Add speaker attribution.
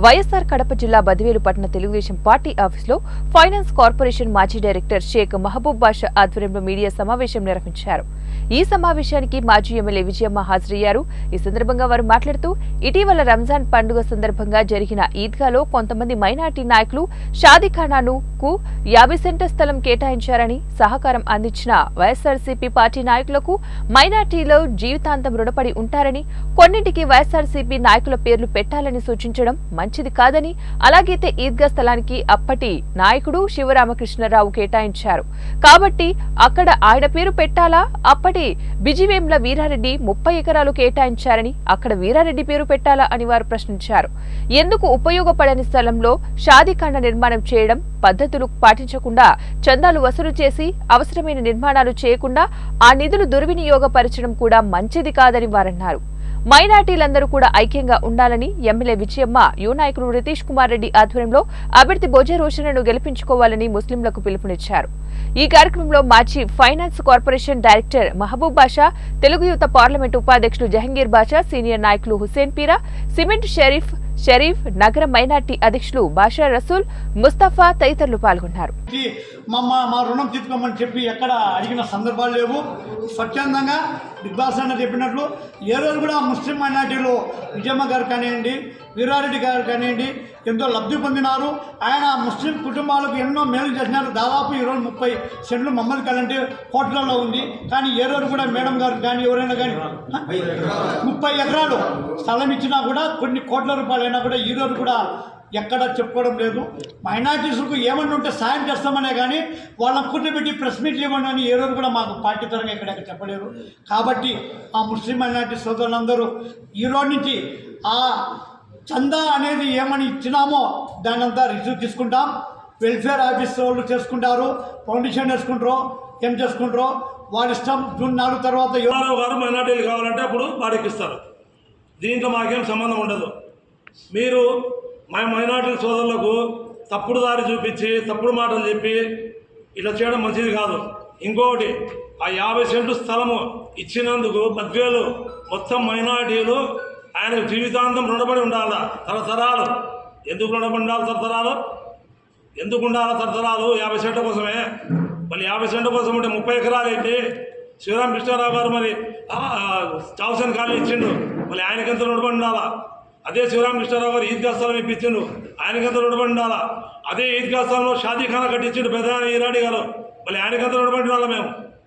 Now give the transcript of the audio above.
Speaker 1: వైఎస్ఆర్ కడప జిల్లా బదివేలు పట్టణ తెలుగుదేశం పార్టీ ఆఫీసులో ఫైనాన్స్ కార్పొరేషన్ మాజీ డైరెక్టర్ షేక్ మహబూబ్ బాషా ఆధ్వర్యంలో మీడియా సమావేశం నిర్వహించారు. ఈ సమావేశానికి మాజీ ఎమ్మెల్యే విజయమ్మ హాజరయ్యారు. ఈ సందర్భంగా వారు మాట్లాడుతూ ఇటీవల రంజాన్ పండుగ సందర్భంగా జరిగిన ఈద్గాలో కొంతమంది మైనార్టీ నాయకులు షాదీఖానాకు 50 సెంట్ల స్థలం కేటాయించారని, సహకారం అందించిన వైఎస్ఆర్సీపీ పార్టీ నాయకులకు మైనార్టీలో జీవితాంతం రుణపడి ఉంటారని, కొన్నింటికి వైఎస్ఆర్సీపీ నాయకుల పేర్లు పెట్టాలని సూచించడం మంచిది కాదని, అలాగైతే ఈద్గా స్థలానికి అప్పటి నాయకుడు శివరామకృష్ణరావు కేటాయించారు కాబట్టి అక్కడ ఆయన పేరు పెట్టాలా, అప్పటి బిజివేంల వీరారెడ్డి 30 ఎకరాలు కేటాయించారని అక్కడ వీరారెడ్డి పేరు పెట్టాలా అని వారు ప్రశ్నించారు. ఎందుకు ఉపయోగపడని స్థలంలో షాదీఖానా నిర్మాణం చేయడం, పద్ధతులు పాటించకుండా చందాలు వసూలు చేసి అవసరమైన నిర్మాణాలు చేయకుండా ఆ నిధులు దుర్వినియోగపరచడం కూడా మంచిది కాదని వారన్నారు. మైనార్టీలందరూ కూడా ఐక్యంగా ఉండాలని ఎమ్మెల్యే విజయమ్మ, యువ నాయకుడు రితీష్ కుమార్ రెడ్డి ఆధ్వర్యంలో అభ్యర్థి బొజ్జ రోషన్ను గెలిపించుకోవాలని ముస్లింలకు పిలుపునిచ్చారు. ఈ కార్యక్రమంలో మాజీ ఫైనాన్స్ కార్పొరేషన్ డైరెక్టర్ మహబూబ్ బాషా, తెలుగు యువత పార్లమెంటు ఉపాధ్యక్షులు జహంగీర్ బాషా, సీనియర్ నాయకులు హుసేన్ పీరా, సిమెంట్ షరీఫ్, నగర మైనార్టీ అధ్యక్షులు బాషా రసూల్, ముస్తఫా తదితరులు పాల్గొన్నారు.
Speaker 2: మా రుణం తీసుకోమని చెప్పి ఎక్కడ అడిగిన సందర్భాలు లేవు. స్వచ్ఛందంగా బిగ్ బాస్ అన్న చెప్పినట్లు ఏ రోజు కూడా ముస్లిం మైనార్టీలు విజయమ్మ గారు కానివ్వండి, వీరారెడ్డి గారు కానివ్వండి ఎంతో లబ్ధి పొందినారు. ఆయన ముస్లిం కుటుంబాలకు ఎన్నో మేలు చేసినారు. దాదాపు ఈరోజు 30 సెంట్లు మమ్మల్ని కాలంటే కోట్లలో ఉంది. కానీ ఏ రోజు కూడా మేడం గారు కానీ ఎవరైనా కానీ 30 ఎకరాలు స్థలం ఇచ్చినా కూడా కొన్ని కోట్ల రూపాయలైనా కూడా ఈ రోజు కూడా ఎక్కడ చెప్పుకోవడం లేదు. మైనార్టీస్కు ఏమన్నా ఉంటే సాయం చేస్తామనే కానీ వాళ్ళని కూర్చోబెట్టి ప్రెస్ మీట్లు ఇవ్వండి అని ఏ రోజు కూడా మాకు పార్టీ తరంగా ఎక్కడెక్కడ చెప్పలేరు. కాబట్టి ఆ ముస్లిం మైనార్టీ సోదరులందరూ ఈ రోజు నుంచి ఆ చందా అనేది ఏమని ఇచ్చినామో దాన్ని అంతా రిసీవ్ తీసుకుంటాం. వెల్ఫేర్ ఆఫీస్ వాళ్ళు చేసుకుంటారు, ఫౌండేషన్ వేసుకుంటారో ఏం చేసుకుంటారో వాళ్ళ ఇష్టం. జూన్ 4 తర్వాత
Speaker 3: గారు మైనార్టీలు కావాలంటే అప్పుడు వారికి ఇస్తారు. దీంట్లో మాకేం సంబంధం ఉండదు. మీరు మా మైనార్టీ సోదరులకు తప్పుడు దారి చూపించి తప్పుడు మాటలు చెప్పి ఇలా చేయడం మంచిది కాదు. ఇంకొకటి, ఆ 50 సెంట్లు స్థలము ఇచ్చినందుకు బద్వేలు మొత్తం మైనార్టీలు ఆయనకు జీవితాంతం రుణపడి ఉండాలా. తరతరాలు ఎందుకు రుణపడి ఉండాలి? తరతరాలు ఎందుకు ఉండాలా? తరతరాలు 50 సెంట్ల కోసమే. మళ్ళీ 50 సెంట్ల కోసం ఉంటే 30 ఎకరాలు ఏంటి? శివరామకృష్ణరావు గారు మరి చావుసన్ కాలనీ ఇచ్చిండు, మళ్ళీ ఆయనకెంత రుణపడి ఉండాలా? అదే శివరామకృష్ణరావు గారు ఈద్గా స్థలం ఇప్పించిండు, ఆయనకెంత రుణపడి ఉండాలా? అదే ఈద్గా స్థలంలో షాదీఖానా కట్టించిండు పెద్ద ఈరాడి గారు, మళ్ళీ ఆయనకెంత రుణపడి ఉండాలా? మేము